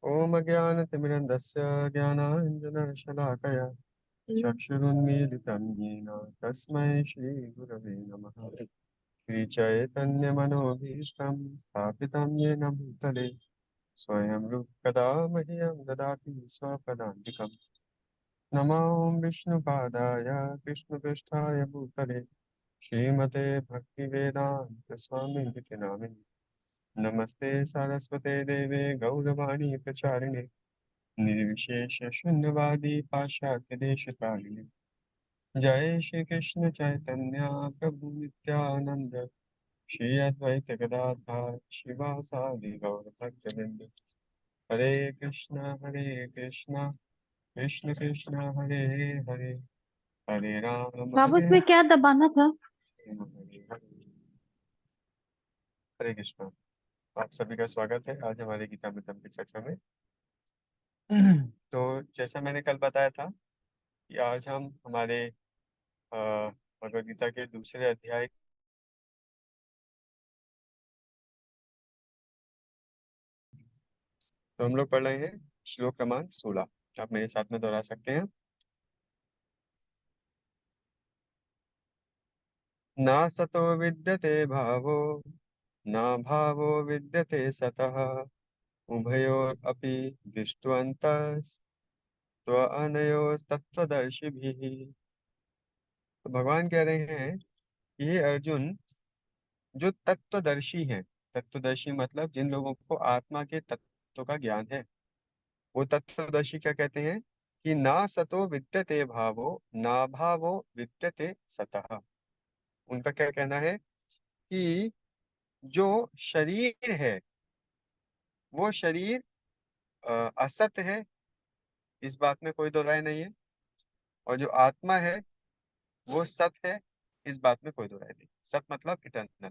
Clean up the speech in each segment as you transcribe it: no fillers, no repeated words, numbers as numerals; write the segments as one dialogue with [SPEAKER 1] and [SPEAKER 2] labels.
[SPEAKER 1] ॐ अज्ञानतिमिरन्धस्य ज्ञानाञ्जनशलाकया चक्षुरुन्मीलितं येन तस्मै श्रीगुरवे नमः। श्रीचैतन्यमनोभीष्टं स्थापितं येन भूतले स्वयं रूपकदा मह्यं ददाति स्वपदान्तिकम्। नमो विष्णुपादाय कृष्णपृष्ठाय भूतले श्रीमते भक्तिवेदान्तस्वामिनिति नामिने। नमस्ते सरस्वते देवे गौरवाणी प्रचारिणे निर्विशेष शून्यवादी पाश्चात्य देश कालिने। जय श्री कृष्ण चैतन्य प्रभु नित्यानंद श्री अद्वैत गदाधर शिवासादि गौर भक्तवृंद। हरे कृष्ण कृष्ण कृष्ण हरे हरे, हरे
[SPEAKER 2] बाबू
[SPEAKER 1] हरे
[SPEAKER 2] इसमें क्या दबाना था?
[SPEAKER 1] राम हरे हरे कृष्ण। आप सभी का स्वागत है आज हमारे गीता मृतम की चर्चा में। तो जैसा मैंने कल बताया था कि आज हम हमारे अ, भगवद गीता के दूसरे अध्याय, तो हम लोग पढ़ रहे हैं श्लोक क्रमांक 16। आप मेरे साथ में दोहरा सकते हैं। ना सतो विद्यते भावो ना भावो विद्यते सतः उभयोरपि दृष्टवन्तस्त्वनयोस्तत्त्वदर्शिभिः। तो भगवान कह रहे हैं कि हे अर्जुन, जो तत्वदर्शी हैं, तत्वदर्शी मतलब जिन लोगों को आत्मा के तत्व का ज्ञान है, वो तत्वदर्शी क्या कहते हैं कि ना सतो विद्यते भावो ना भावो विद्यते सतः। उनका क्या कहना है कि जो शरीर है वो शरीर असत है, इस बात में कोई दो राय नहीं है। और जो आत्मा है वो सत है, इस बात में कोई दो राय नहीं। सत मतलब इटर्नल।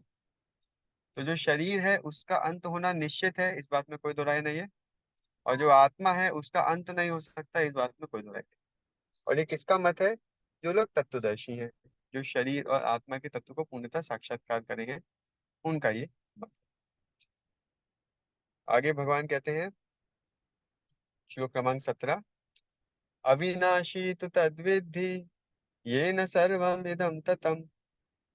[SPEAKER 1] तो जो शरीर है उसका अंत होना निश्चित है, इस बात में कोई दो राय नहीं है। और जो आत्मा है उसका अंत नहीं हो सकता, इस बात में कोई दो राय नहीं। और ये किसका मत है? जो लोग तत्वदर्शी हैं, जो शरीर और आत्मा के तत्व को पूर्णतः साक्षात्कार करेंगे, उनका ये मत। आगे भगवान कहते हैं श्लोक क्रमांक 17, अविनाशी तु तद्विद्धि येन सर्वम् इदं ततं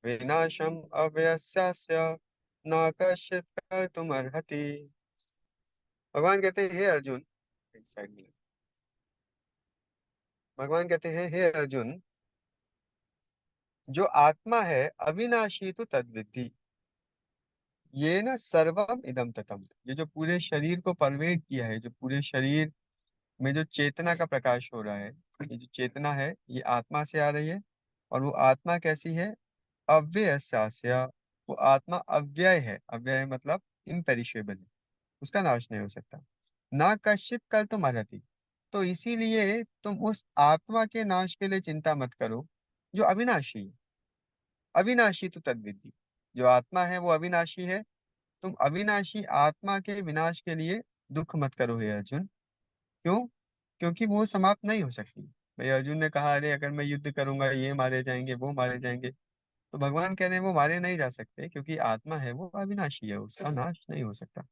[SPEAKER 1] विनाशम अव्यस्यस्य न कश्चित् कर्तुमर्हति। भगवान कहते हैं हे अर्जुन, एक साइड में। भगवान कहते हैं हे अर्जुन, जो आत्मा है अविनाशी तो तद्विद्धि, ये ना सर्वम इदम ततम, ये जो पूरे शरीर को परवेट किया है, जो पूरे शरीर में जो चेतना का प्रकाश हो रहा है, ये जो चेतना है ये आत्मा से आ रही है। और वो आत्मा कैसी है? अव्ययस्यास्य, वो आत्मा अव्यय है। अव्यय मतलब इम्पेरिशेबल है, उसका नाश नहीं हो सकता। ना कश्चित कल तुम अर्हति, तो इसीलिए तुम उस आत्मा के नाश के लिए चिंता मत करो जो अविनाशी है। अविनाशी तो तद्विद्धि, जो आत्मा है वो अविनाशी है। तुम अविनाशी आत्मा के विनाश के लिए दुख मत करो हे अर्जुन। क्यों? क्योंकि वो समाप्त नहीं हो सकती। भाई अर्जुन ने कहा अरे अगर मैं युद्ध करूंगा ये मारे जाएंगे वो मारे जाएंगे, तो भगवान कह रहे हैं वो मारे नहीं जा सकते, क्योंकि आत्मा है वो अविनाशी है, उसका नाश नहीं हो सकता।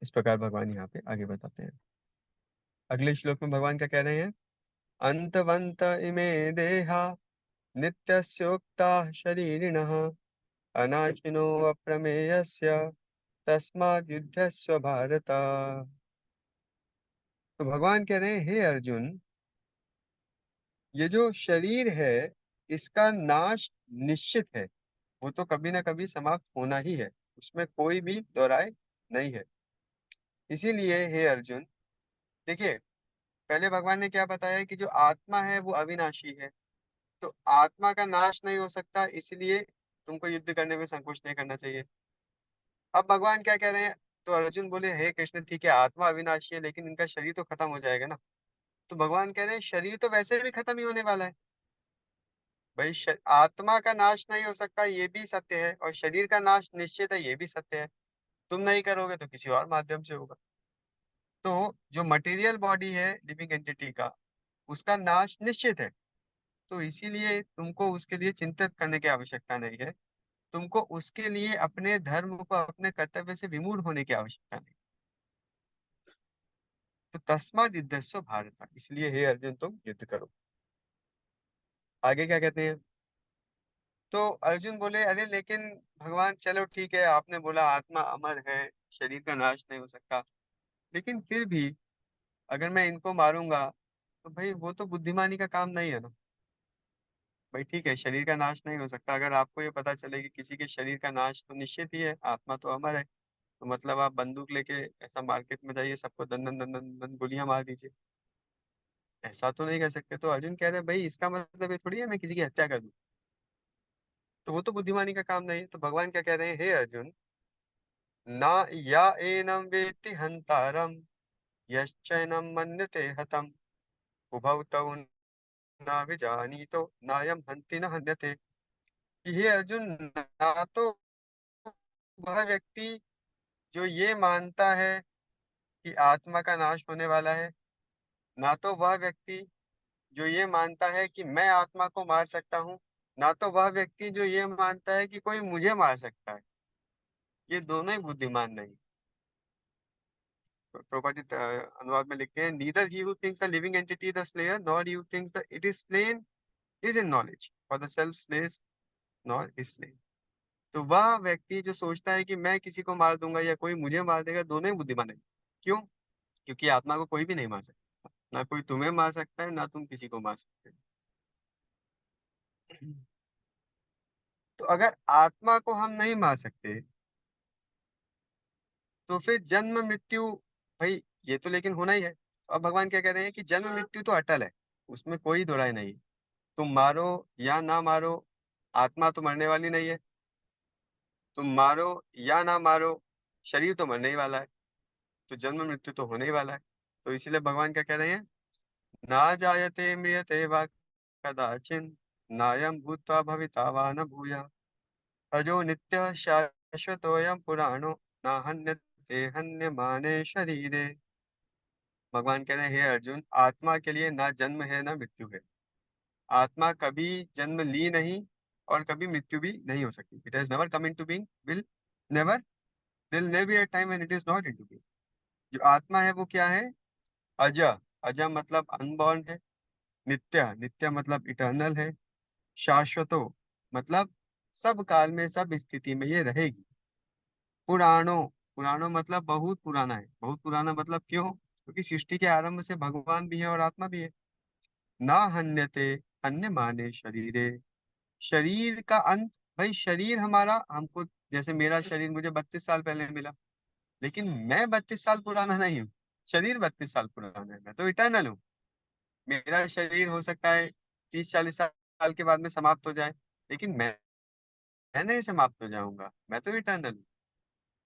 [SPEAKER 1] इस प्रकार भगवान यहाँ पे आगे बताते हैं। अगले श्लोक में भगवान क्या कह रहे हैं? अंतवंत इमे देहा नित्यस्योक्ता शरीरिणः अनाशिनो अप्रमेयस्य तस्माद् युद्धस्व भारत। तो भगवान कह रहे हैं हे अर्जुन, ये जो शरीर है इसका नाश निश्चित है, वो तो कभी ना कभी समाप्त होना ही है, उसमें कोई भी दो राय नहीं है। इसीलिए हे अर्जुन, देखिए, पहले भगवान ने क्या बताया कि जो आत्मा है वो अविनाशी है, तो आत्मा का नाश नहीं हो सकता, इसलिए तुमको युद्ध करने में संकोच नहीं करना चाहिए। अब भगवान क्या कह रहे हैं? तो अर्जुन बोले हे कृष्ण, ठीक है आत्मा अविनाशी है लेकिन इनका शरीर तो खत्म हो जाएगा ना। तो भगवान कह रहे हैं शरीर तो वैसे भी खत्म ही होने वाला है। भाई आत्मा का नाश नहीं हो सकता ये भी सत्य है, और शरीर का नाश निश्चित है ये भी सत्य है। तुम नहीं करोगे तो किसी और माध्यम से होगा। तो जो मटेरियल बॉडी है लिविंग एंटिटी का, उसका नाश निश्चित है। तो इसीलिए तुमको उसके लिए चिंतित करने की आवश्यकता नहीं है। तुमको उसके लिए अपने धर्म को, अपने कर्तव्य से विमूढ़ होने की आवश्यकता नहीं। तो तस्माद् युद्धस्व भारत, इसलिए हे अर्जुन तुम युद्ध करो। आगे क्या कहते हैं? तो अर्जुन बोले, अरे लेकिन भगवान, चलो ठीक है, आपने बोला आत्मा अमर है, शरीर का नाश नहीं हो सकता, लेकिन फिर भी अगर मैं इनको मारूंगा तो भाई वो तो बुद्धिमानी का काम नहीं है ना। भाई ठीक है, शरीर का नाश नहीं हो सकता, अगर आपको ये पता चले कि किसी के शरीर का नाश तो निश्चित ही है, आत्मा तो अमर है, तो मतलब आप बंदूक लेके ऐसा मार्केट में जाइए, सबको दन दन दन दन दन गोलियां मार दीजिए, ऐसा तो नहीं कर सकते। तो अर्जुन कह रहे हैं, भाई इसका मतलब ये थोड़ी है मैं किसी की हत्या कर दूं, तो वो तो बुद्धिमानी का काम नहीं है। तो भगवान क्या कह रहे हैं, हे अर्जुन, ना या एनम वेत्ति हंतारम यश्चैनम मन्यते हतम उभौ तौ न विजानीतो नायम हन्ति न हन्यते। कि हे अर्जुन, ना तो वह व्यक्ति जो ये मानता है कि आत्मा का नाश होने वाला है, ना तो वह व्यक्ति जो ये मानता है कि मैं आत्मा को मार सकता हूँ, ना तो वह व्यक्ति जो ये मानता है कि कोई मुझे मार सकता है, ये दोनों ही बुद्धिमान नहीं। प्रभुपाद जी अनुवाद में लिखते हैं, neither he who thinks the living entity the slayer nor he who thinks the it is slain is in knowledge, for the self slash nor is slain. तो वह व्यक्ति जो सोचता है कि मैं किसी को मार दूंगा या कोई मुझे मार देगा, दोनों ही बुद्धिमान है। क्यों? क्योंकि आत्मा को कोई भी नहीं मार सकता, ना कोई तुम्हें मार सकता है, ना तुम किसी को मार सकते हो। तो अगर आत्मा को हम नहीं मार सकते, तो फिर जन्म मृत्यु, भाई ये तो लेकिन होना ही है। तो अब भगवान क्या कह रहे हैं कि जन्म मृत्यु तो अटल है, उसमें कोई दो राय नहीं। तुम मारो या ना मारो, आत्मा तो मरने वाली नहीं है। तुम मारो या ना मारो, शरीर तो मरने ही वाला है, तो जन्म मृत्यु तो होने ही वाला है। तो इसीलिए भगवान क्या कह रहे हैं, ना जायते म्रियते वा कदाचिन नायम भूत्वा भविता वा न भूया अजो नित्य शाश्वतोयम पुराणो ना हन्यते हन्यमाने शरीरे। भगवान कह रहे हैं, हे अर्जुन, आत्मा के लिए ना जन्म है ना मृत्यु है। आत्मा कभी जन्म ली नहीं और कभी मृत्यु भी नहीं हो सकती। It has never come into being, will never, there will never be a time when it is not into being. जो आत्मा है वो क्या है? अज। अज मतलब अनबॉर्न है। नित्य, नित्य मतलब इटर्नल है। शाश्वतो मतलब सब काल में सब स्थिति में ये रहेगी। पुराणो, पुराणो मतलब बहुत पुराना है। बहुत पुराना मतलब क्यों? क्योंकि सृष्टि के आरंभ से भगवान भी है और आत्मा भी है। ना हन्यते अन्य माने शरीरे, शरीर का अंत, भाई शरीर हमारा, हमको जैसे मेरा शरीर मुझे 32 साल पहले मिला, लेकिन मैं 32 साल पुराना नहीं हूँ। शरीर 32 साल पुराना है, मैं तो इटर्नल हूँ। मेरा शरीर हो सकता है 30-40 साल के बाद में समाप्त हो जाए, लेकिन मैं नहीं समाप्त हो जाऊंगा, मैं तो इटर्नल हूँ।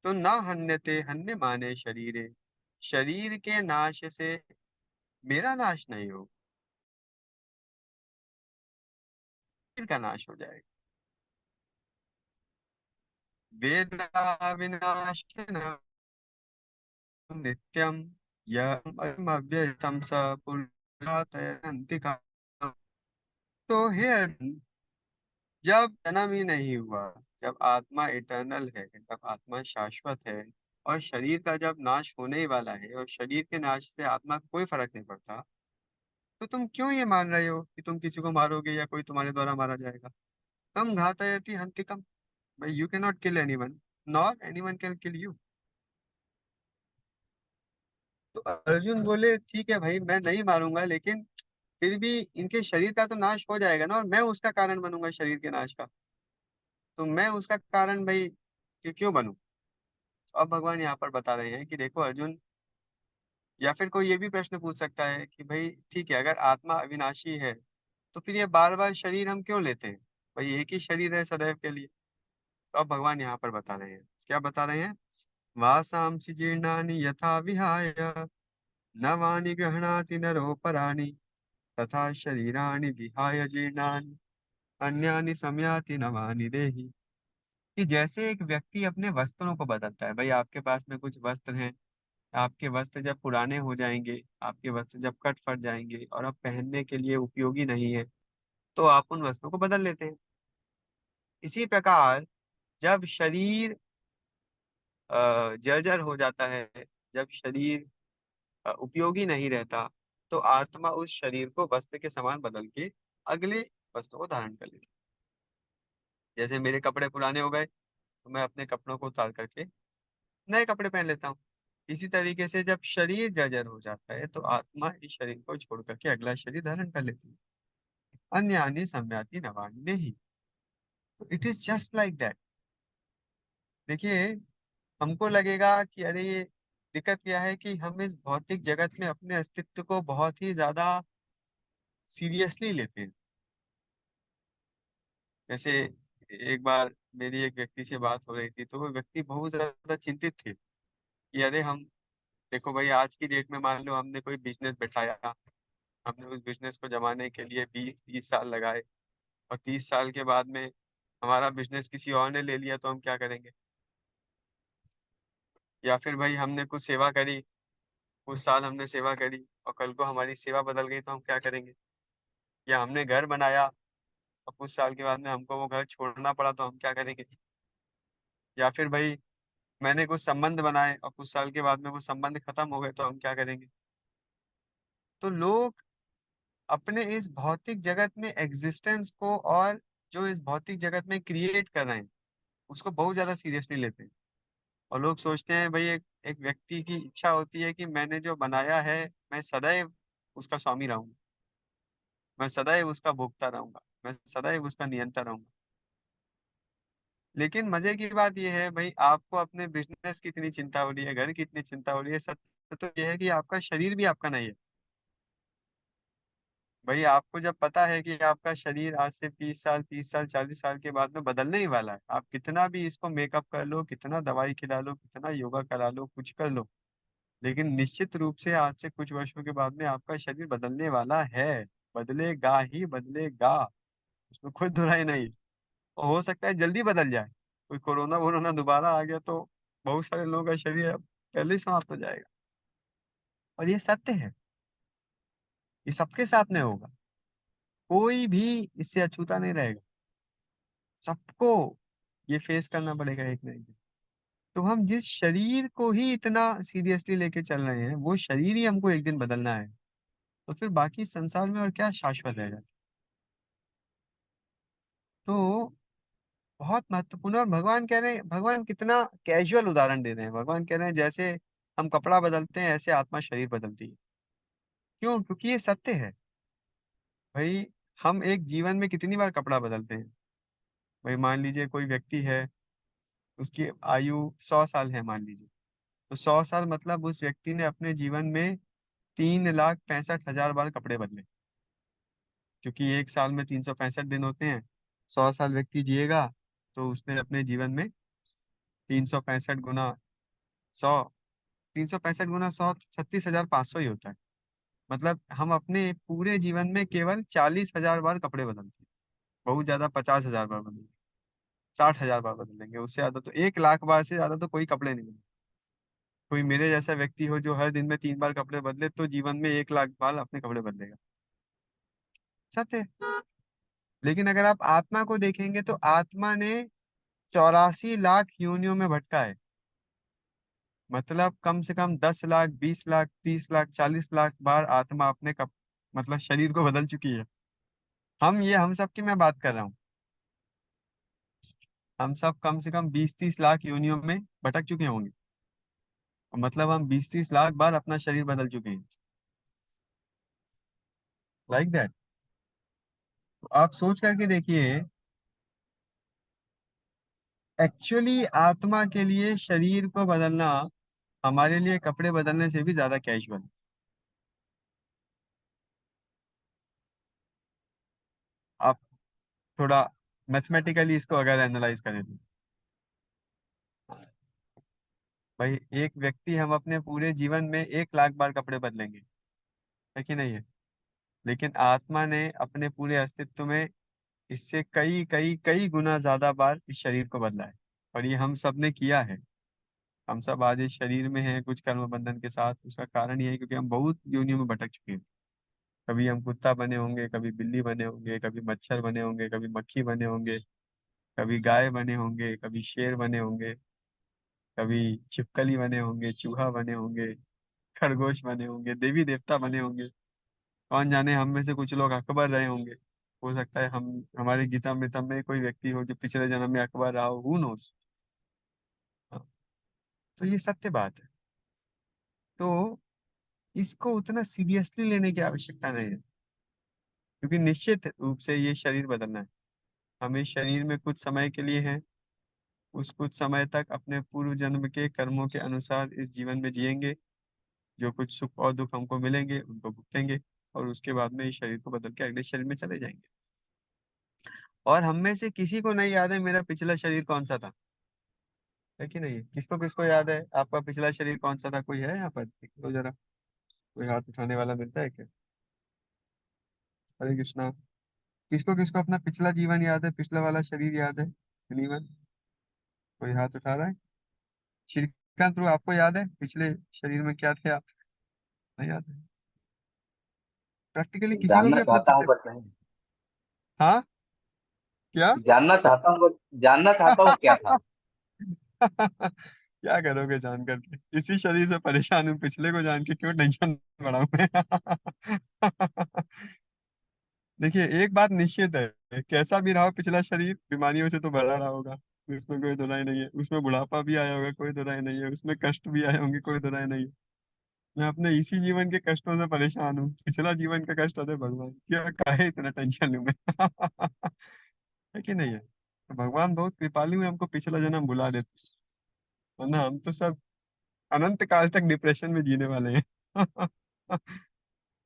[SPEAKER 1] तो ना हन्यते हन्य माने शरीरे, शरीर के नाश से मेरा नाश नहीं हो, शरीर का नाश हो जाएगा। वेदा विनाशिन नित्यम यम अव्ययतम स पुरातयन्ति कामम्। तो हे अर्जुन, जब जन्म ही नहीं हुआ, जब आत्मा इटर्नल है, जब आत्मा शाश्वत है, और शरीर का जब नाश होने ही वाला है, और शरीर के नाश से आत्मा को कोई फर्क नहीं पड़ता, तो तुम क्यों ये मान रहे हो कि तुम किसी को मारोगे या कोई तुम्हारे द्वारा मारा जाएगा? कम घातयति हन्तिकम, भाई you can not kill anyone, nor anyone can kill you. तो अर्जुन बोले, ठीक है भाई, मैं नहीं मारूंगा, लेकिन फिर भी इनके शरीर का तो नाश हो जाएगा ना, और मैं उसका कारण बनूंगा शरीर के नाश का। तो मैं उसका कारण भाई कि क्यों बनूं? तो अब भगवान यहाँ पर बता रहे हैं कि देखो अर्जुन, या फिर कोई ये भी प्रश्न पूछ सकता है कि भाई ठीक है, अगर आत्मा अविनाशी है, तो फिर ये बार बार शरीर हम क्यों लेते हैं? भाई एक ही शरीर है सदैव के लिए। तो अब भगवान यहाँ पर बता रहे हैं, क्या बता रहे हैं, वासांसि जीर्णानि यथा विहाय नवानि गृह्णाति नरो पराणि तथा शरीराणि विहाय जीर्णानि अन्यानि संयाति नवानि देहि। कि जैसे एक व्यक्ति अपने वस्त्रों को बदलता है, भाई आपके पास में कुछ वस्त्र हैं, आपके वस्त्र जब पुराने हो जाएंगे, आपके वस्त्र जब कट फट जाएंगे और अब पहनने के लिए उपयोगी नहीं है, तो आप उन वस्त्रों को बदल लेते हैं। इसी प्रकार जब शरीर जर्जर हो जाता है, जब शरीर उपयोगी नहीं रहता, तो आत्मा उस शरीर को वस्त्र के समान बदल के अगले वस्त्र को धारण कर लेती है। जैसे मेरे कपड़े पुराने हो गए तो मैं अपने कपड़ों को उतार करके नए कपड़े पहन लेता हूँ। इसी तरीके से जब शरीर जर्जर हो जाता है तो आत्मा इस शरीर को छोड़ करके अगला शरीर धारण कर लेती है। अन्यानि संयाति नवानि नहीं। It is just like that. देखिए, हमको लगेगा कि अरे ये दिक्कत क्या है कि हम इस भौतिक जगत में अपने अस्तित्व को बहुत ही ज्यादा सीरियसली लेते हैं। जैसे एक बार मेरी एक व्यक्ति से बात हो रही थी, तो वो व्यक्ति बहुत ज्यादा चिंतित थे कि अरे हम, देखो भाई, आज की डेट में मान लो हमने कोई बिजनेस बैठाया, हमने उस बिजनेस को जमाने के लिए 20-30 साल लगाए, और 30 साल के बाद में हमारा बिजनेस किसी और ने ले लिया तो हम क्या करेंगे? या फिर भाई हमने कुछ सेवा करी, कुछ साल हमने सेवा करी और कल को हमारी सेवा बदल गई तो हम क्या करेंगे? या हमने घर बनाया और कुछ साल के बाद में हमको वो घर छोड़ना पड़ा तो हम क्या करेंगे? या फिर भाई मैंने कुछ संबंध बनाए और कुछ साल के बाद में वो संबंध खत्म हो गए तो हम क्या करेंगे? तो लोग अपने इस भौतिक जगत में एग्जिस्टेंस को, और जो इस भौतिक जगत में क्रिएट कर रहे हैं, उसको बहुत ज्यादा सीरियसली लेते हैं। और लोग सोचते हैं भाई, एक व्यक्ति की इच्छा होती है कि मैंने जो बनाया है, मैं सदैव उसका स्वामी रहूंगा, मैं सदैव उसका भोगता रहूंगा, मैं सदैव उसका नियंता रहूंगा। लेकिन मजे की बात यह है भाई, आपको अपने बिजनेस की इतनी चिंता हो रही है, घर की इतनी चिंता हो रही है, सत्य तो यह है कि आपका शरीर भी आपका नहीं है। भाई आपको जब पता है कि आपका शरीर आज से 20 साल, 30 साल, 40 साल के बाद में बदलने ही वाला है, आप कितना भी इसको मेकअप कर लो, कितना दवाई खिला लो, कितना योगा करा लो, कुछ कर लो, लेकिन निश्चित रूप से आज से कुछ वर्षों के बाद में आपका शरीर बदलने वाला है। बदलेगा ही बदलेगा, उसमें कोई दुराई नहीं। और हो सकता है जल्दी बदल जाए, कोई कोरोना वोरोना दोबारा आ गया तो बहुत सारे लोगों का शरीर अब पहले ही समाप्त हो जाएगा। और ये सत्य है, ये सबके साथ में होगा, कोई भी इससे अछूता नहीं रहेगा, सबको ये फेस करना पड़ेगा एक ना एक दिन। तो हम जिस शरीर को ही इतना सीरियसली लेके चल रहे हैं, वो शरीर ही हमको एक दिन बदलना है। तो फिर बाकी संसार में और क्या शाश्वत रहेगा? तो बहुत महत्वपूर्ण। और भगवान कह रहे हैं, भगवान कितना कैजुअल उदाहरण दे रहे हैं। भगवान कह रहे हैं जैसे हम कपड़ा बदलते हैं, ऐसे आत्मा शरीर बदलती है। क्यों? क्योंकि ये सत्य है भाई। हम एक जीवन में कितनी बार कपड़ा बदलते हैं? भाई मान लीजिए कोई व्यक्ति है, उसकी आयु 100 साल है मान लीजिए, तो 100 साल मतलब उस व्यक्ति ने अपने जीवन में 3,65,000 बार कपड़े बदले। क्योंकि एक साल में 365 दिन होते हैं, 100 साल व्यक्ति जिएगा, तो उसने अपने जीवन में 365 गुना 100, 365 गुना 100, 36,500 ही होता है। मतलब हम अपने पूरे जीवन में केवल 40,000 बार कपड़े बदलते हैं। बहुत ज्यादा 50,000 बार बदलेंगे, 60,000 बार बदलेंगे, उससे ज्यादा तो 1 लाख बार से ज्यादा तो कोई कपड़े नहीं बदलेंगे। कोई मेरे जैसा व्यक्ति हो जो हर दिन में 3 बार कपड़े बदले, तो जीवन में 1 लाख बार अपने कपड़े बदलेगा। सत्य है। लेकिन अगर आप आत्मा को देखेंगे तो आत्मा ने 84 लाख योनियों में भटका है। मतलब कम से कम 10 लाख, 20 लाख, 30 लाख, 40 लाख बार आत्मा अपने मतलब शरीर को बदल चुकी है। हम सब की मैं बात कर रहा हूँ। हम सब कम से कम 20-30 लाख योनियों में भटक चुके होंगे। मतलब हम 20-30 लाख बार अपना शरीर बदल चुके हैं। Like that. आप सोच करके देखिए, एक्चुअली आत्मा के लिए शरीर को बदलना हमारे लिए कपड़े बदलने से भी ज्यादा कैजुअल। आप थोड़ा मैथमेटिकली इसको अगर एनालाइज करें तो भाई, एक व्यक्ति, हम अपने पूरे जीवन में 1 लाख बार कपड़े बदलेंगे, है कि नहीं है? लेकिन आत्मा ने अपने पूरे अस्तित्व में इससे कई कई कई गुना ज्यादा बार इस शरीर को बदला है। और ये हम सब ने किया है। हम सब आज इस शरीर में हैं कुछ कर्म बंधन के साथ। उसका कारण ये है क्योंकि हम बहुत योनियों में भटक चुके हैं। कभी हम कुत्ता बने होंगे, कभी बिल्ली बने होंगे, कभी मच्छर बने होंगे, कभी मक्खी बने होंगे, कभी गाय बने होंगे, कभी शेर बने होंगे, कभी छिपकली बने होंगे, चूहा बने होंगे, खरगोश बने होंगे, देवी देवता बने होंगे, कौन जाने हम में से कुछ लोग अकबर रहे होंगे। हो सकता है हम, हमारे गीता में तब में कोई व्यक्ति हो जो पिछले जन्म में अकबर रहा हो, हु नोस। तो ये सत्य बात है। तो इसको उतना सीरियसली लेने की आवश्यकता नहीं है, क्योंकि निश्चित रूप से ये शरीर बदलना है। हम इस शरीर में कुछ समय के लिए हैं, उस कुछ समय तक अपने पूर्व जन्म के कर्मों के अनुसार इस जीवन में जिएंगे। जो कुछ सुख और दुख हमको मिलेंगे उनको भुगतेंगे, और उसके बाद में इस शरीर को बदल के अगले शरीर में चले जाएंगे। और हम में से किसी को नहीं याद है मेरा पिछला शरीर कौन सा था, है कि नहीं? किसको किसको याद है आपका पिछला शरीर कौन सा था? कोई है यहाँ पर? तो जरा कोई हाथ उठाने वाला मिलता है क्या? हरे कृष्णा। किसको किसको अपना पिछला जीवन याद है, पिछला वाला शरीर याद है? एनीवन? कोई हाथ उठा रहा है? श्रीकांत प्रभु, आपको याद है पिछले शरीर में क्या थे आप? नहीं याद है? प्रैक्टिकली किसी को
[SPEAKER 2] जानना
[SPEAKER 1] भी अपना
[SPEAKER 2] चाहता हूँ बट नहीं।
[SPEAKER 1] हाँ, क्या?
[SPEAKER 2] जानना चाहता हूँ बट जानना चाहता हूँ क्या था।
[SPEAKER 1] क्या करोगे जान करके? इसी शरीर से परेशान हूँ, पिछले को जान के क्यों टेंशन बढ़ाऊं मैं? देखिए, एक बात निश्चित है, कैसा भी रहा हो पिछला शरीर, बीमारियों से तो भरा रहा होगा, उसमें कोई दुराई नहीं है। उसमें बुढ़ापा भी आया होगा, कोई दुराई नहीं है। उसमें कष्ट भी आए होंगे, कोई दुराई नहीं है। मैं अपने इसी जीवन के कष्टों से परेशान हूँ, पिछला जीवन का कष्ट अरे भगवान, क्या काहे इतना टेंशन लूं मैं? है कि नहीं है? तो भगवान बहुत कृपालु है, हमको पिछला जन्म भुला देते, वरना हम तो सब अनंत काल तक डिप्रेशन में जीने वाले हैं।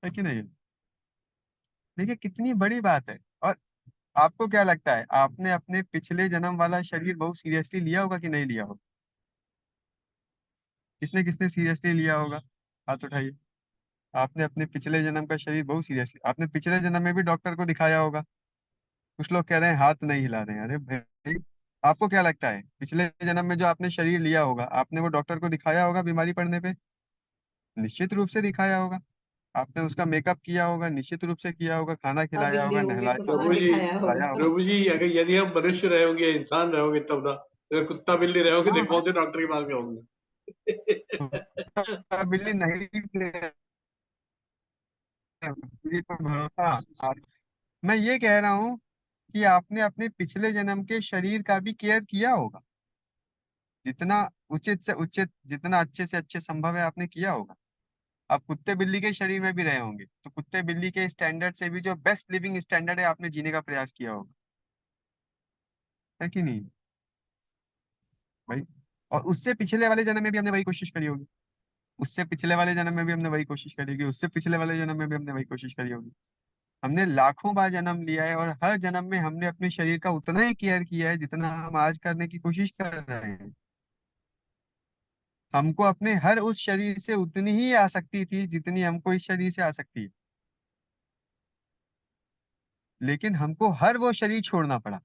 [SPEAKER 1] है कि नहीं? देखिए कितनी बड़ी बात है। और आपको क्या लगता है, आपने अपने पिछले जन्म वाला शरीर बहुत सीरियसली लिया होगा कि नहीं लिया होगा? किसने किसने सीरियसली लिया होगा? हाथ उठाइए। आपने अपने पिछले जन्म का शरीर बहुत सीरियसली, आपने पिछले जन्म में भी डॉक्टर को दिखाया होगा। कुछ लोग कह रहे हैं हाथ नहीं हिला रहे हैं, अरे भाई, आपको क्या लगता है पिछले जन्म में जो आपने शरीर लिया होगा, आपने वो डॉक्टर को दिखाया होगा बीमारी पड़ने पे? निश्चित रूप से दिखाया होगा। आपने उसका मेकअप किया होगा, निश्चित रूप से किया होगा, खाना
[SPEAKER 3] अब
[SPEAKER 1] खिलाया
[SPEAKER 3] बिल्ली
[SPEAKER 1] होगा,
[SPEAKER 3] होंगे तो
[SPEAKER 1] नहलाया
[SPEAKER 3] कहाँ
[SPEAKER 1] होगा,
[SPEAKER 4] प्रभु जी,
[SPEAKER 3] दिखाया होगा।
[SPEAKER 1] खिलाया होगा।
[SPEAKER 4] प्रभु जी, अगर यदि हम मनुष्य रहोगे, इंसान रहोगे तब ना। अगर कुत्ता बिल्ली रहोगे तो
[SPEAKER 1] हाँ,
[SPEAKER 4] कौन से डॉक्टर के पास जाओगे?
[SPEAKER 1] कुत्ता बिल्ली नहीं ले- ये तो भरोसा। मैं ये कह रहा हूँ कि आपने अपने पिछले जन्म के शरीर का भी केयर किया होगा, जितना उचित से उचित, जितना अच्छे से अच्छे संभव है आपने किया होगा। आप कुत्ते बिल्ली के शरीर में भी रहे होंगे, तो कुत्ते बिल्ली के स्टैंडर्ड से भी जो बेस्ट लिविंग स्टैंडर्ड है आपने जीने का प्रयास किया होगा, है कि नहीं भाई? और उससे पिछले वाले जन्म में भी हमने वही कोशिश करी होगी, उससे पिछले वाले जन्म में भी हमने वही कोशिश करी होगी, उससे पिछले वाले जन्म में भी हमने वही कोशिश करी होगी। हमने लाखों बार जन्म लिया है, और हर जन्म में हमने अपने शरीर का उतना ही केयर किया है जितना हम आज करने की कोशिश कर रहे हैं। हमको अपने हर उस शरीर से उतनी ही आसक्ति थी जितनी हमको इस शरीर से आसक्ति है, लेकिन हमको हर वो शरीर छोड़ना पड़ा,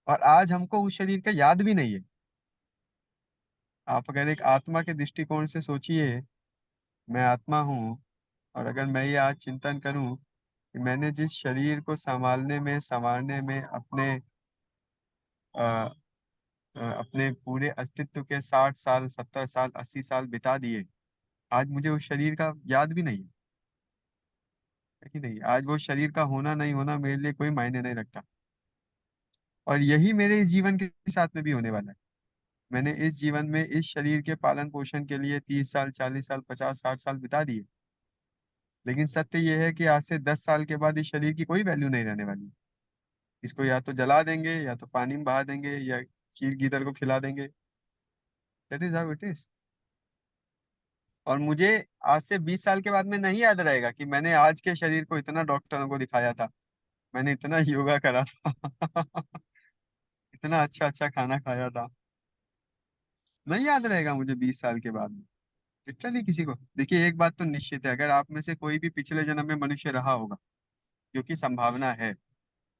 [SPEAKER 1] और आज हमको उस शरीर का याद भी नहीं है। आप अगर एक आत्मा के दृष्टिकोण से सोचिए, मैं आत्मा हूँ, और अगर मैं ये आज चिंतन करूं कि मैंने जिस शरीर को संभालने में, संवारने में अपने अपने पूरे अस्तित्व के 60 साल, 70 साल, 80 साल बिता दिए, आज मुझे उस शरीर का याद भी नहीं है कि नहीं? आज वो शरीर का होना नहीं होना मेरे लिए कोई मायने नहीं रखता। और यही मेरे इस जीवन के साथ में भी होने वाला है। मैंने इस जीवन में इस शरीर के पालन पोषण के लिए 30 साल, 40 साल, 50, 60 साल बिता दिए, लेकिन सत्य यह है कि आज से 10 साल के बाद इस शरीर की कोई वैल्यू नहीं रहने वाली। इसको या तो जला देंगे, या तो पानी में बहा देंगे, या चील गीदड़ को खिला देंगे। That is how it is. और मुझे आज से 20 साल के बाद में नहीं याद रहेगा कि मैंने आज के शरीर को इतना डॉक्टरों को दिखाया था, मैंने इतना योगा करा था, इतना अच्छा अच्छा खाना खाया था। नहीं याद रहेगा मुझे 20 साल के बाद में, लिटरली किसी को। देखिए एक बात तो निश्चित है, अगर आप में से कोई भी पिछले जन्म में मनुष्य रहा होगा, जो कि संभावना है,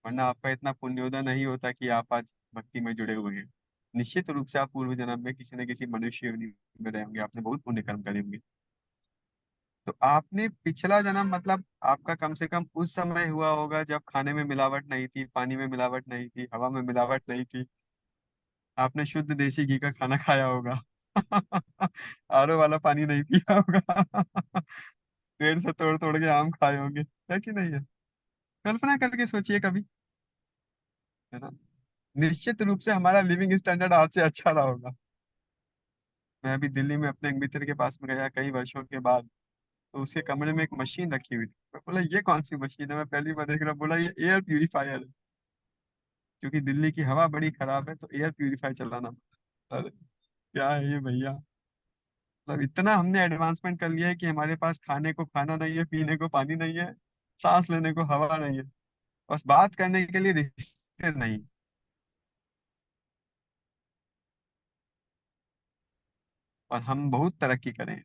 [SPEAKER 1] वरना आपका इतना पुण्योदय नहीं होता कि आप आज भक्ति में जुड़े हुए हैं। निश्चित रूप से आप पूर्व जन्म में किसी न किसी मनुष्य योनि में रहे होंगे, आपने बहुत पुण्य कर्म करे होंगे। तो आपने पिछला जन्म मतलब आपका कम से कम उस समय हुआ होगा जब खाने में मिलावट नहीं थी, पानी में मिलावट नहीं थी, हवा में मिलावट नहीं थी। आपने शुद्ध देसी घी का खाना खाया होगा। आरओ वाला पानी नहीं पिया होगा। पेड़ से तोड़ तोड़ के आम खाए होंगे, है कि नहीं है? कल्पना करके सोचिए कभी, है ना? निश्चित रूप से हमारा लिविंग स्टैंडर्ड आज से अच्छा रहा होगा। मैं अभी दिल्ली में अपने एक मित्र के पास में गया कई वर्षों के बाद, तो उसके कमरे में एक मशीन रखी हुई थी। मैं बोला ये कौन सी मशीन है, मैं पहली बार देख रहा हूँ। बोला ये एयर प्यूरिफायर है, क्योंकि दिल्ली की हवा बड़ी खराब है तो एयर प्यूरिफायर चलाना पड़ता है। अरे क्या है ये भैया, मतलब इतना हमने एडवांसमेंट कर लिया है कि हमारे पास खाने को खाना नहीं है, पीने को पानी नहीं है, सांस लेने को हवा नहीं है, बस बात करने के लिए रिश्ते नहीं। और हम बहुत तरक्की करें।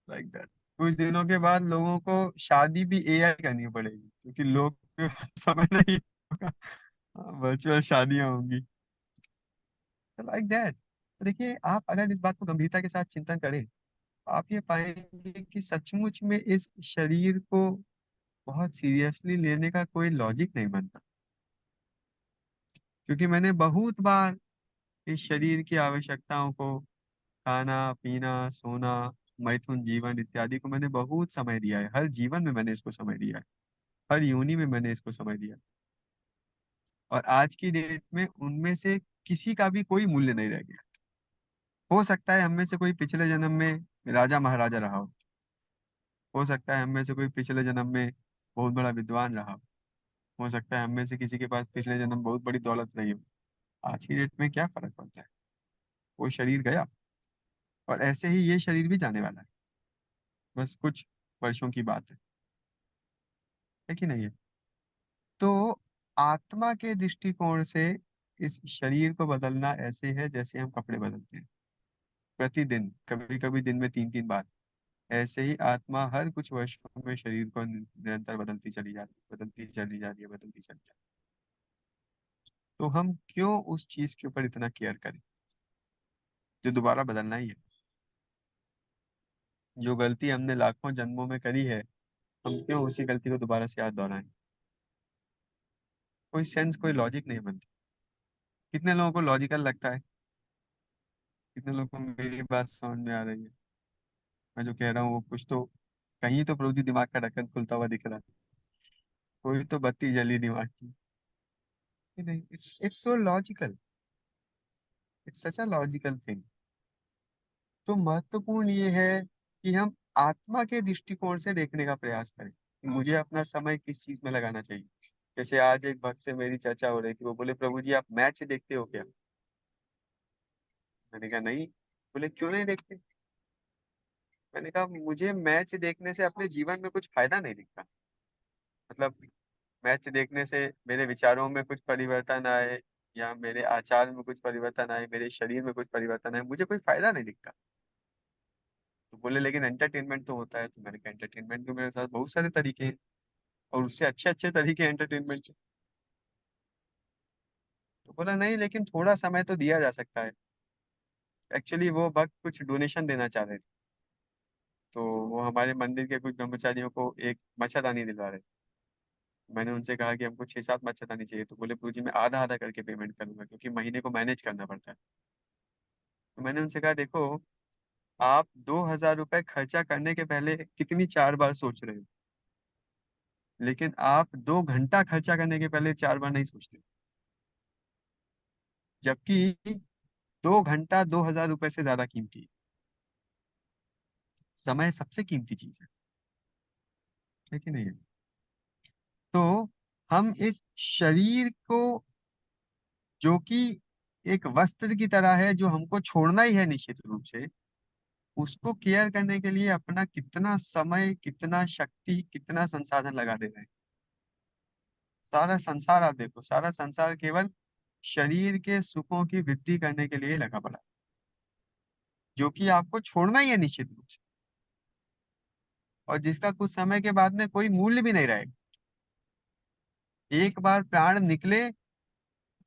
[SPEAKER 1] Like that. कुछ दिनों के बाद लोगों को शादी भी एआई करनी पड़ेगी, क्योंकि लोग समय नहीं होगा, वर्चुअल शादियां होंगी। Like that. देखिए, आप अगर इस बात को गंभीरता के साथ चिंतन करें, आप ये पाएंगे कि सचमुच में इस शरीर को बहुत सीरियसली लेने का कोई लॉजिक नहीं बनता। क्योंकि मैंने बहुत बार इस शरीर की आवश्यकताओं को, खाना पीना सोना, मैथुन जीवन इत्यादि को मैंने बहुत समय दिया है। हर जीवन में मैंने इसको समय दिया है, हर योनि में मैंने इसको समय दिया है। और आज की डेट में उनमें से किसी का भी कोई मूल्य नहीं रह गया। हो सकता है हम में से कोई पिछले जन्म में राजा महाराजा रहा हो सकता है हम में से कोई पिछले जन्म में बहुत बड़ा विद्वान रहा हो सकता है हम में से किसी के पास पिछले जन्म बहुत बड़ी दौलत रही हो। आज की डेट में क्या फर्क पड़ता है? वो शरीर गया, और ऐसे ही ये शरीर भी जाने वाला है, बस कुछ वर्षों की बात है कि नहीं है? तो आत्मा के दृष्टिकोण से इस शरीर को बदलना ऐसे है जैसे हम कपड़े बदलते हैं प्रतिदिन, कभी कभी दिन में 3 3 बार। ऐसे ही आत्मा हर कुछ वर्षों में शरीर को निरंतर बदलती चली जाती है, बदलती चली जा रही है, बदलती चली जा रही है। तो हम क्यों उस चीज के ऊपर इतना केयर करें जो दोबारा बदलना ही है? जो गलती हमने लाखों जन्मों में करी है, हम क्यों उसी गलती को दोबारा से याद दोहराएं? कोई सेंस, कोई लॉजिक नहीं बनती। कितने लोगों को लॉजिकल लगता है? कितने लोगों को मेरी बात समझ में आ रही है? मैं जो कह रहा हूँ वो कुछ तो, कहीं तो प्रभु जी दिमाग का ढक्कन खुलता हुआ दिख रहा है। कोई तो बत्ती जली दिमाग की कि नहीं? It's so logical, it's such a logical thing. तो महत्वपूर्ण ये है कि हम आत्मा के दृष्टिकोण से देखने का प्रयास करें कि मुझे अपना समय किस चीज में लगाना चाहिए। जैसे आज एक भक्त से मेरी चर्चा हो रही थी, वो बोले प्रभु जी आप मैच देखते हो क्या? मैंने कहा नहीं। बोले क्यों नहीं देखते? मैंने कहा मुझे मैच देखने से अपने जीवन में कुछ फायदा नहीं दिखता। मतलब मैच देखने से मेरे विचारों में कुछ परिवर्तन आए, या मेरे आचार में कुछ परिवर्तन आए, मेरे शरीर में कुछ परिवर्तन आए, मुझे कोई फायदा नहीं दिखता। तो बोले लेकिन एंटरटेनमेंट तो होता है। तो मैंने कहा एंटरटेनमेंट के मेरे साथ बहुत सारे तरीके हैं, और उससे अच्छे अच्छे तरीके एंटरटेनमेंट के। तो बोला नहीं, लेकिन थोड़ा समय तो दिया जा सकता है। एक्चुअली वो भक्त कुछ डोनेशन देना चाह रहे थे, तो वो हमारे मंदिर के कुछ ब्रह्मचारियों को एक मच्छरदानी दिलवा रहे थे। मैंने उनसे कहा कि हमको 6 7 मच्छरदानी चाहिए। तो बोले गुरु जी मैं आधा आधा करके पेमेंट करूंगा, क्योंकि महीने को मैनेज करना पड़ता है। तो मैंने उनसे कहा देखो, आप 2,000 रुपये खर्चा करने के पहले कितनी 4 बार सोच रहे हो, लेकिन आप 2 घंटा खर्चा करने के पहले 4 बार नहीं सोचते। जबकि 2 घंटा 2,000 रुपये से ज्यादा कीमती है। समय सबसे कीमती चीज है कि नहीं है? तो हम इस शरीर को, जो कि एक वस्त्र की तरह है जो हमको छोड़ना ही है निश्चित रूप से, उसको केयर करने के लिए अपना कितना समय, कितना शक्ति, कितना संसाधन लगा दे रहे हैं। सारा संसार आप देखो, सारा संसार केवल शरीर के सुखों की वृद्धि करने के लिए लगा पड़ा है, जो कि आपको छोड़ना ही है निश्चित रूप से, और जिसका कुछ समय के बाद में कोई मूल्य भी नहीं रहेगा। एक बार प्राण निकले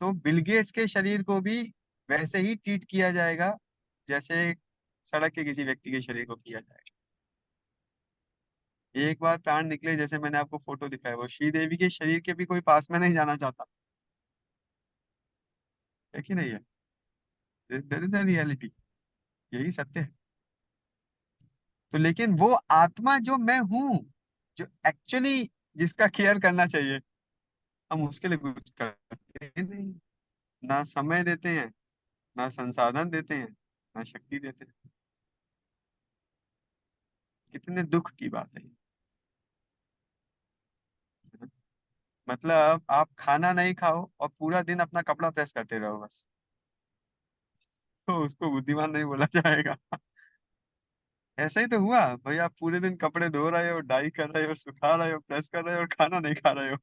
[SPEAKER 1] तो बिल गेट्स के शरीर को भी वैसे ही ट्रीट किया जाएगा जैसे सड़क के किसी व्यक्ति के शरीर को किया जाएगा। एक बार प्राण निकले, जैसे मैंने आपको फोटो दिखाया, वो श्रीदेवी के शरीर के भी कोई पास में नहीं जाना चाहता, है कि नहीं है? दैट इज द रियलिटी, यही सत्य है। तो लेकिन वो आत्मा जो मैं हूँ, जो एक्चुअली जिसका केयर करना चाहिए, हम उसके लिए कुछ करते ही नहीं। ना समय देते हैं, ना संसाधन देते हैं, ना शक्ति देते हैं। कितने दुख की बात है ये। मतलब आप खाना नहीं खाओ और पूरा दिन अपना कपड़ा प्रेस करते रहो बस, तो उसको बुद्धिमान नहीं बोला जाएगा। ऐसा ही तो हुआ भाई, आप पूरे दिन कपड़े धो रहे हो, डाई कर रहे हो, सुखा रहे हो, प्रेस कर रहे हो और खाना नहीं खा रहे हो।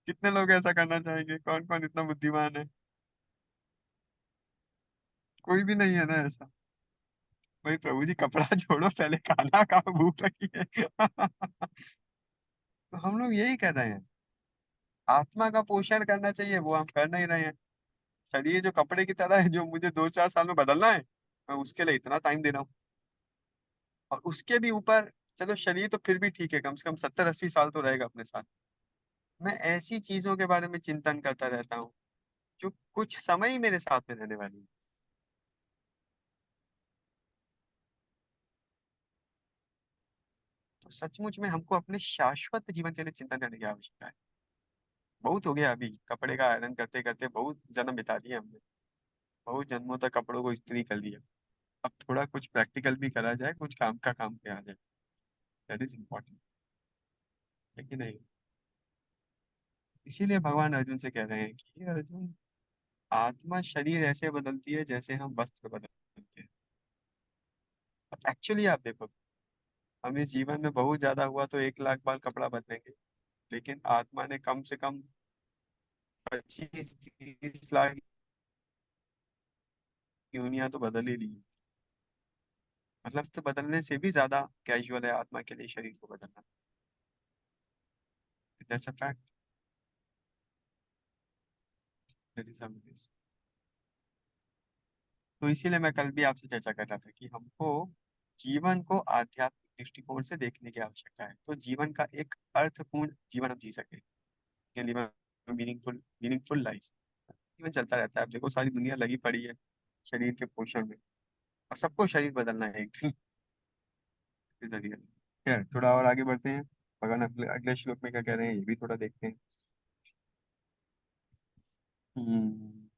[SPEAKER 1] कितने लोग ऐसा करना चाहेंगे? कौन कौन इतना बुद्धिमान है? कोई भी नहीं है ना ऐसा। भाई प्रभु जी कपड़ा छोड़ो, पहले खाना खाओ, भूख लगी है। तो हम लोग यही कर रहे हैं। आत्मा का पोषण करना चाहिए, वो हम कर नहीं रहे हैं। शरीर जो कपड़े की तरह है, जो मुझे 2-4 साल में बदलना है, मैं उसके लिए इतना टाइम दे रहा हूँ। और उसके भी ऊपर, चलो शरीर तो फिर भी ठीक है, कम से कम 70-80 साल तो रहेगा अपने साथ। मैं ऐसी चीजों के बारे में चिंतन करता रहता हूँ जो कुछ समय ही मेरे साथ में रहने वाली है। तो सचमुच में हमको अपने शाश्वत जीवन के लिए चिंतन करने की आवश्यकता है। बहुत हो गया, अभी कपड़े का आयरन करते करते बहुत जन्म बिता दिए हमने। बहुत जन्मों तक कपड़ों को इस्त्री कर लिया। अब थोड़ा कुछ प्रैक्टिकल भी करा जाए, कुछ काम का काम किया जाए। दैट इज इम्पोर्टेंट, है कि नहीं? इसीलिए भगवान अर्जुन से कह रहे हैं कि अर्जुन, आत्मा शरीर ऐसे बदलती है जैसे हम वस्त्र बदलते हैं। एक्चुअली आप देखो, हम इस जीवन में बहुत ज्यादा हुआ तो 1 लाख बार कपड़ा बदलेंगे, लेकिन आत्मा ने कम से कम 25-30 लाख यूनिया तो बदल ही ली। मतलब तो बदलने से भी ज्यादा कैजुअल है आत्मा के लिए शरीर को बदलना। That's a fact, that is a. तो इसीलिए मैं कल भी आपसे चर्चा कर रहा था कि हमको जीवन को आध्यात्मिक दृष्टिकोण से देखने की आवश्यकता है, तो जीवन का एक अर्थपूर्ण जीवन हम जी सके, मीनिंगफुल मीनिंगफुल लाइफ। जीवन चलता रहता है, अब देखो सारी दुनिया लगी पड़ी है शरीर के पोषण में, और सबको शरीर बदलना है एक दिन। इस जरिए खैर थोड़ा और आगे बढ़ते हैं। भगवान अगले अगले श्लोक में क्या कह रहे हैं, ये भी थोड़ा देखते हैं। हम्म,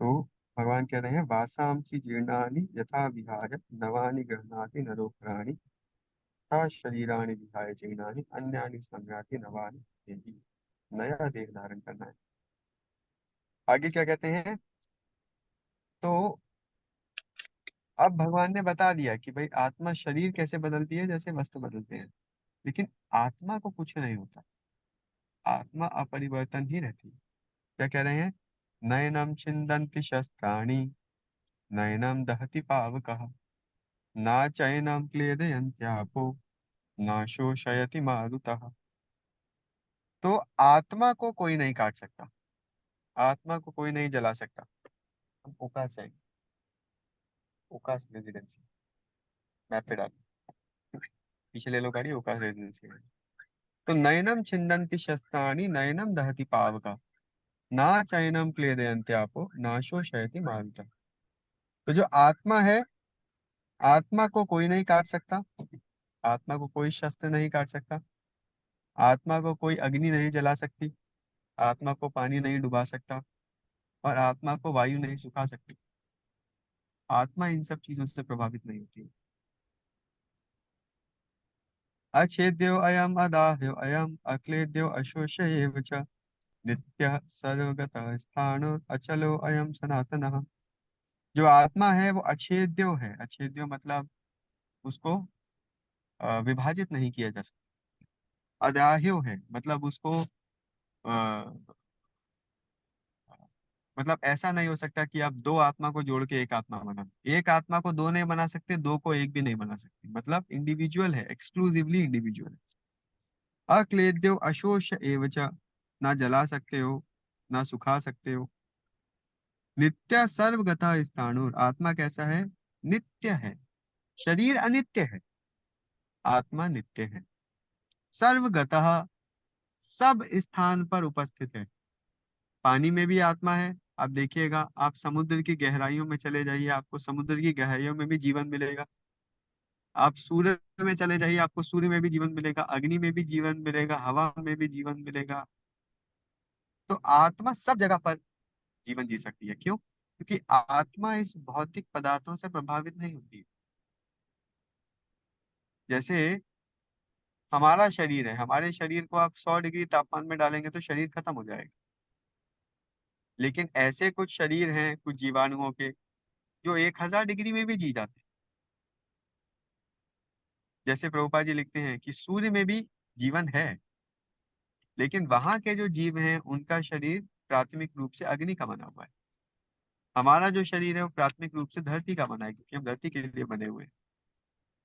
[SPEAKER 1] तो भगवान कह रहे हैं, वासांसि जीर्णानि यथा विहाय नवानि गृह्णाति नरो प्राणि, तथा शरीराणि विहाय जीर्णानि अन्यानि संयाति नवानि देहि। नया देह धारण करना है। आगे क्या कहते हैं? तो अब भगवान ने बता दिया कि भाई आत्मा शरीर कैसे बदलती है, जैसे वस्त्र बदलते हैं। लेकिन आत्मा को कुछ नहीं होता, आत्मा अपरिवर्तन ही रहती है। क्या कह रहे हैं? नयनम छिन्दन्ति शस्त्राणि, नयनम दहति पावकः, ना चैनम क्लेदयन्त्यापो, ना शोषयति मारुतः। तो आत्मा को कोई नहीं काट सकता, आत्मा को कोई नहीं जला सकता। हम ओकास है, ओकास रेजिडेंसी मैप पे डाल, पिछले लोग गाड़ी ओकास रेजिडेंसी है। तो नयनम छिन्दन्ति शस्त्राणि नयनम दहति पावका, ना चैनम क्लेदयन्त्यापो नाशो शयति मारुतः। तो जो आत्मा है, आत्मा को कोई नहीं काट सकता, आत्मा को कोई शस्त्र नहीं काट सकता, आत्मा को कोई अग्नि नहीं जला सकती, आत्मा को पानी नहीं डुबा सकता, और आत्मा को वायु नहीं सुखा सकती। आत्मा इन सब चीजों से प्रभावित नहीं होती। अच्छेद्यो अयम अदाह्यो अयम अक्लेद्यो अशोष्य एव च, नित्यः सर्वगतः स्थाणु अचलो अयम सनातनः। जो आत्मा है वो अछेद्यो है। अछेद्यो मतलब उसको विभाजित नहीं किया जा सकता। अदाह्यो है मतलब उसको मतलब ऐसा नहीं हो सकता कि आप दो आत्मा को जोड़ के एक आत्मा बना, एक आत्मा को दो नहीं बना सकते, दो को एक भी नहीं बना सकते। मतलब इंडिविजुअल है, एक्सक्लूसिवली इंडिविजुअल है। अक्लेद्यो अशोष एवच, ना जला सकते हो ना सुखा सकते हो। नित्य सर्वगता स्थाणुर, आत्मा कैसा है? नित्य है। शरीर अनित्य है, आत्मा नित्य है। सर्वगतः, सब स्थान पर उपस्थित है। पानी में भी आत्मा है। आप देखिएगा, आप समुद्र की गहराइयों में चले जाइए, आपको समुद्र की गहराइयों में भी जीवन मिलेगा। आप सूर्य में चले जाइए, आपको सूर्य में भी जीवन मिलेगा, अग्नि में भी जीवन मिलेगा, हवा में भी जीवन मिलेगा। तो आत्मा सब जगह पर जीवन जी सकती है। क्यों? क्योंकि आत्मा इस भौतिक पदार्थों से प्रभावित नहीं होती। जैसे हमारा शरीर है, हमारे शरीर को आप 100 डिग्री तापमान में डालेंगे तो शरीर खत्म हो जाएगा। लेकिन ऐसे कुछ शरीर हैं कुछ जीवाणुओं के जो 1000 डिग्री में भी जी जाते हैं। जैसे प्रभुपाद जी लिखते हैं कि सूर्य में भी जीवन है, लेकिन वहां के जो जीव हैं उनका शरीर प्राथमिक रूप से अग्नि का बना हुआ है। हमारा जो शरीर है वो प्राथमिक रूप से धरती का बना है, क्योंकि हम धरती के लिए बने हुए हैं।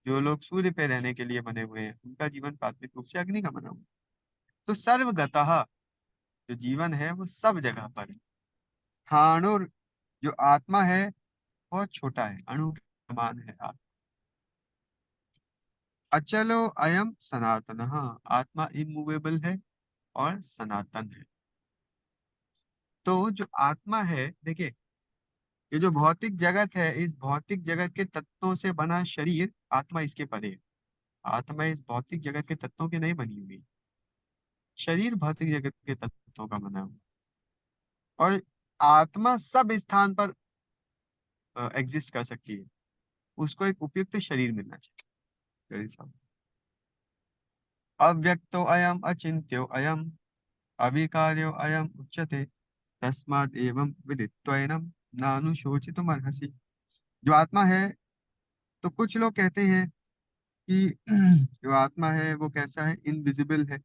[SPEAKER 1] जो लोग सूर्य पे रहने के लिए बने हुए हैं उनका जीवन प्राथमिक रूप से अग्नि का बना हुआ है। तो सर्वगतः जो जीवन है वो सब जगह पर है। स्थाणुर जो आत्मा है बहुत छोटा है, अणु के समान है आत्मा। अचलो अयम सनातन, आत्मा इमूवेबल है और सनातन है। तो जो आत्मा है, देखिए, ये जो भौतिक जगत है, इस भौतिक जगत के तत्वों से बना शरीर, आत्मा इसके परे है। आत्मा इस भौतिक जगत के तत्वों की नहीं बनी हुई। शरीर भौतिक जगत के तत्वों का बना हुआ है। और आत्मा सब स्थान पर एग्जिस्ट कर सकती है। उसको एक उपयुक्त शरीर मिलना चाहिए। Very simple। अव्यक्तो अयम अचिंत्यो अयम अविकार्यो अयम उच्यते तस्मात् एवं विदित्वैनं नानुशोचितुम अर्हसि। जो आत्मा है, तो कुछ लोग कहते हैं कि जो आत्मा है वो कैसा है, इनविजिबल है।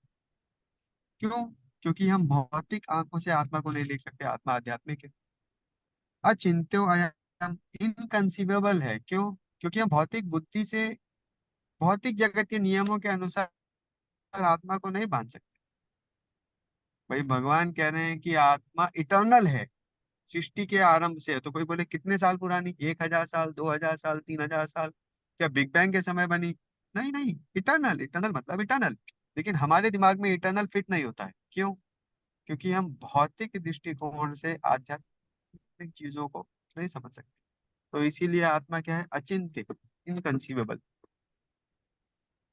[SPEAKER 1] क्यों? क्योंकि हम भौतिक आंखों से आत्मा को नहीं देख सकते, आत्मा आध्यात्मिक है। अचिंत्यो अयम इनकंसीवेबल है। क्यों? क्योंकि हम भौतिक बुद्धि से भौतिक जगत के नियमों के अनुसार आत्मा को नहीं बांध सकते। भाई भगवान कह रहे हैं कि आत्मा इटर्नल है, सृष्टि के आरंभ से है। तो कोई बोले कितने साल पुरानी, 1000 साल, 2000 साल, 3000 साल, क्या बिग बैंग के समय बनी? नहीं नहीं, इटर्नल, इटर्नल मतलब इटर्नल। लेकिन हमारे दिमाग में इटर्नल फिट नहीं होता है। क्यों? क्योंकि हम भौतिक दृष्टिकोण से आध्यात्मिक चीजों को नहीं समझ सकते। तो इसीलिए आत्मा क्या है, अचिंत्य, इनकंसीवेबल।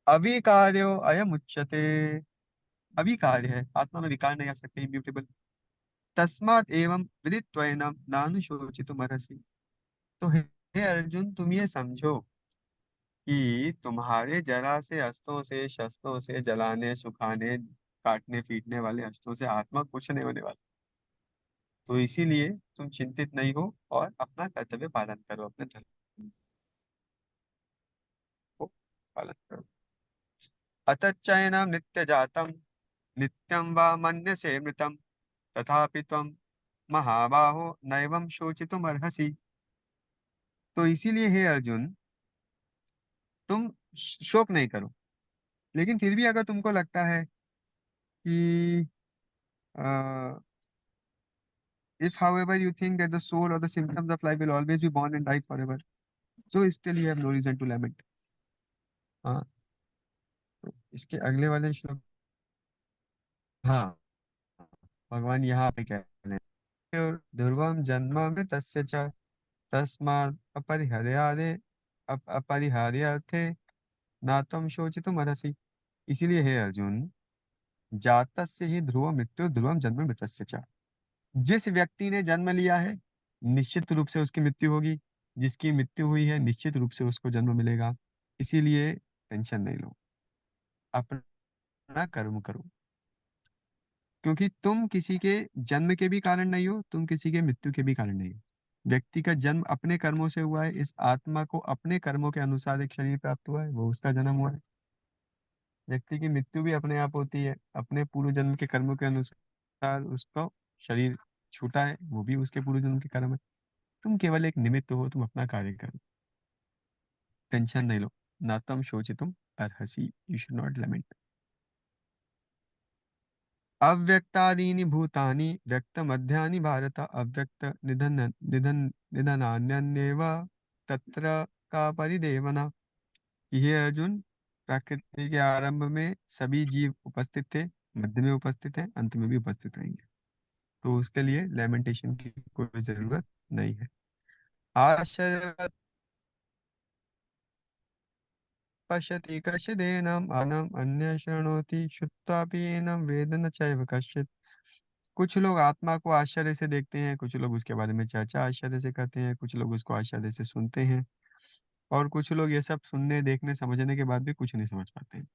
[SPEAKER 1] अविकार्यो अयम उच्यते, अविकार्य है, आत्मा में विकार नहीं आ सकते, इम्यूटेबल। तस्मात् एवं विदित्वैनं नानुशोचितुमर्हसि। तो हे अर्जुन, तुम ये समझो कि तुम्हारे जरा से अस्त्रों से शस्त्रों से जलाने सुखाने काटने पीटने वाले अस्त्रों से आत्मा कुछ नहीं होने वाला। तो इसीलिए तुम चिंतित नहीं हो और अपना कर्तव्य पालन करो, अपने धर्म को पालन करो। अतच्चैनम नित्य जातम नित्यं वा मन्यसे मृतम तथापि त्वं महाबाहो नैवं शोचितुम अर्हसि। तो इसीलिए हे अर्जुन, तुम शोक नहीं करो। लेकिन फिर भी अगर तुमको लगता है कि if however you think that the soul or the symptoms of life will always be born and die forever, so still you have no reason to lament। हाँ, तो इसके अगले वाले श्लोक, हाँ, भगवान यहाँ पे कह रहे हैं, ध्रुवम जन्म मृतस्य च तस्मात् अपरिहार्यारे अपरिहार्यार्थे ना त्वं शोचितुम अर्हसि। इसीलिए हे अर्जुन, जातस्य ही ध्रुव मृत्यु ध्रुवम जन्म मृतस्य च। जिस व्यक्ति ने जन्म लिया है निश्चित रूप से उसकी मृत्यु होगी, जिसकी मृत्यु हुई है निश्चित रूप से उसको जन्म मिलेगा। इसीलिए टेंशन नहीं लो, अपना कर्म करो। क्योंकि तुम किसी के जन्म के भी कारण नहीं हो, तुम किसी के मृत्यु के भी कारण नहीं हो। व्यक्ति का जन्म अपने कर्मों से हुआ है, इस आत्मा को अपने कर्मों के अनुसार एक शरीर प्राप्त हुआ है, वो उसका जन्म हुआ है। व्यक्ति की मृत्यु भी अपने आप होती है, अपने पूर्व जन्म के कर्मों के अनुसार उसको शरीर छूटा है, वो भी उसके पूर्व जन्म के कर्म है। तुम केवल एक निमित्त हो, तुम अपना कार्य करो, टेंशन नहीं लो। ना तुम शोचितुम अर्हसि, यू शुड नॉट लमेंट। अव्यक्तादीनि भूतानि व्यक्त मध्यानि भारत अव्यक्त निधन निधन निधनान्यन्येव तत्र का परिदेवना। ये अर्जुन, प्रकृति के आरंभ में सभी जीव उपस्थित थे, मध्य में उपस्थित हैं, अंत में भी उपस्थित रहेंगे। तो उसके लिए लेमेंटेशन की कोई जरूरत नहीं है। आश्चर्य पश्यति कश्चिदेनम् अनम अन्य शृणोति श्रुत्वापि एनं वेद न चैव कश्चित्। कुछ लोग आत्मा को आश्चर्य से देखते हैं, कुछ लोग उसके बारे में चर्चा आश्चर्य से करते हैं, कुछ लोग उसको आश्चर्य से सुनते हैं, और कुछ लोग ये सब सुनने देखने समझने के बाद भी कुछ नहीं समझ पाते हैं।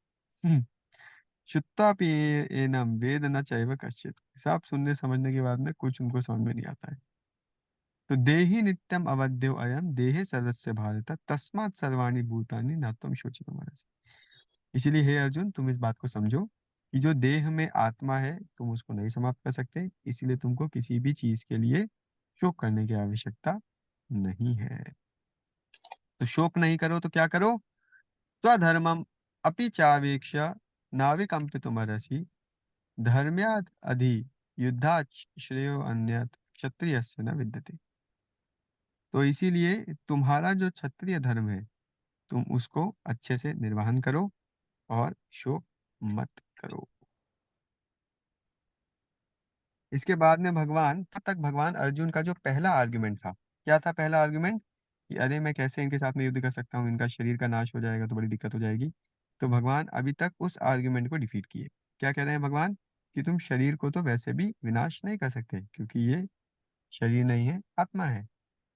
[SPEAKER 1] हम्म। श्रुत्वापि एनम वेद न चैव कश्चित्। सब सुनने समझने के बाद में कुछ उनको समझ में नहीं आता है। तो देहि नित्यम अवद्यो अयम देहे सर्वस्य भारत तस्मात् सर्वाणि भूतानि न त्वं शोचितुमर्हसि। इसीलिए हे अर्जुन, तुम इस बात को समझो कि जो देह में आत्मा है तुम उसको नहीं समाप्त कर सकते, इसीलिए तुमको किसी भी चीज के लिए शोक करने की आवश्यकता नहीं है। तो शोक नहीं करो तो क्या करो? स्वधर्मम अपि चावेक्ष नाविकंपितुमर्हसि धर्म्यात् अधि युद्धात् श्रेयो अन्यत् क्षत्रियस्य न विद्यते। तो इसीलिए तुम्हारा जो क्षत्रिय धर्म है तुम उसको अच्छे से निर्वहन करो और शोक मत करो। इसके बाद में भगवान, तब तक भगवान अर्जुन का जो पहला आर्गुमेंट था, क्या था पहला आर्गुमेंट? कि अरे मैं कैसे इनके साथ में युद्ध कर सकता हूँ, इनका शरीर का नाश हो जाएगा तो बड़ी दिक्कत हो जाएगी। तो भगवान अभी तक उस आर्गुमेंट को डिफीट किए। क्या कह रहे हैं भगवान? कि तुम शरीर को तो वैसे भी विनाश नहीं कर सकते, क्योंकि ये शरीर नहीं है, आत्मा है।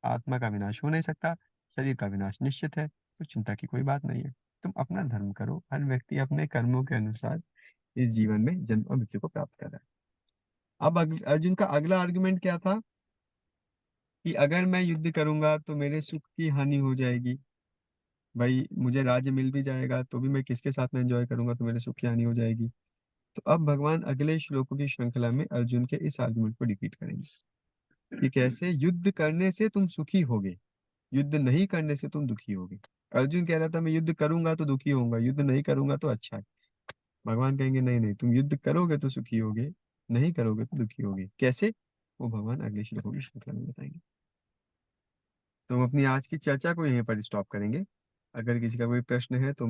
[SPEAKER 1] आत्मा का विनाश हो नहीं सकता, शरीर का विनाश निश्चित है, तो चिंता की कोई बात नहीं है। तुम अपना धर्म करो, हर व्यक्ति अपने कर्मों के अनुसार इस जीवन में जन्म और मृत्यु को प्राप्त कर रहा है। अब अर्जुन का अगला आर्गुमेंट क्या था? कि अगर मैं युद्ध करूंगा तो मेरे सुख की हानि हो जाएगी। भाई मुझे राज्य मिल भी जाएगा तो भी मैं किसके साथ में एंजॉय करूंगा, तो मेरे सुख की हानि हो जाएगी। तो अब भगवान अगले श्लोकों की श्रृंखला में अर्जुन के इस आर्गुमेंट को डिफीट करेंगे कि कैसे युद्ध करने से तुम सुखी होगे, युद्ध नहीं करने से तुम दुखी होगे। अर्जुन कह रहा था मैं युद्ध करूंगा तो दुखी होऊंगा, युद्ध नहीं करूंगा तो अच्छा है। भगवान कहेंगे नहीं नहीं, तुम युद्ध करोगे तो सुखी होगे, नहीं करोगे तो दुखी होगे। कैसे? वो भगवान अगले श्लोकों की श्रृंखला में बताएंगे। तो हम अपनी आज की चर्चा को यहीं पर स्टॉप करेंगे। अगर किसी का कोई प्रश्न है तो